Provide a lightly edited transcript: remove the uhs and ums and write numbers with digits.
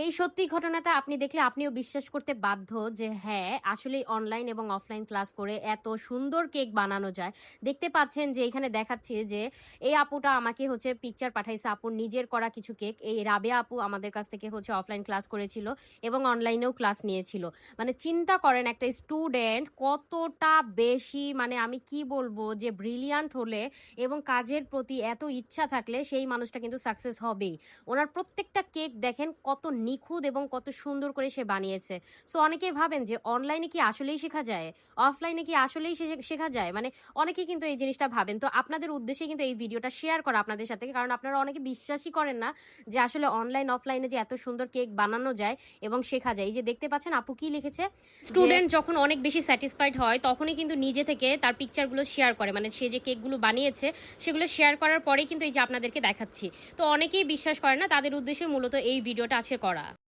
এই সত্যি ঘটনাটা আপনি দেখলে আপনিও বিশ্বাস করতে বাধ্য যে হ্যাঁ, আসলেই অনলাইন এবং অফলাইন ক্লাস করে এত সুন্দর কেক বানানো যায়। দেখতে পাচ্ছেন যে এখানে দেখাচ্ছি যে এই আপুটা আমাকে হচ্ছে পিকচার পাঠাইছে আপুর নিজের করা কিছু কেক। এই রাবেয়া আপু আমাদের কাছ থেকে হচ্ছে অফলাইন ক্লাস করেছিল এবং অনলাইনেও ক্লাস নিয়েছিল। মানে চিন্তা করেন একটা স্টুডেন্ট কতটা বেশি মানে আমি কি বলবো যে ব্রিলিয়ান্ট হলে এবং কাজের প্রতি এত ইচ্ছা থাকলে সেই মানুষটা কিন্তু সাকসেস হবেই। ওনার প্রত্যেকটা কেক দেখেন কত নিখুঁত এবং কত সুন্দর করে সে বানিয়েছে। সো অনেকেই ভাবেন যে অনলাইনে কি আসলেই শেখা যায়? অফলাইনে কি আসলেই শেখা যায়? মানে অনেকেই কিন্তু এই জিনিসটা ভাবেন। তো আপনাদের উদ্দেশ্যে কিন্তু এই ভিডিওটা শেয়ার করা আপনাদের সাথে। কারণ আপনারা অনেকে বিশ্বাসই করেন না যে আসলে অনলাইন অফলাইনে যে এত সুন্দর কেক বানানো যায় এবং শেখা যায়। এই যে দেখতে পাচ্ছেন আপু কি লিখেছে? স্টুডেন্ট যখন অনেক বেশি স্যাটিসফাইড হয় তখনই কিন্তু নিজে থেকে তার পিকচারগুলো শেয়ার করে। মানে সে যে কেকগুলো বানিয়েছে সেগুলো শেয়ার করার পরেই কিন্তু এই যে আপনাদেরকে দেখাচ্ছি। তো অনেকেই বিশ্বাস করে না, তাদের উদ্দেশ্যে মূলত এই ভিডিওটা আছে করা।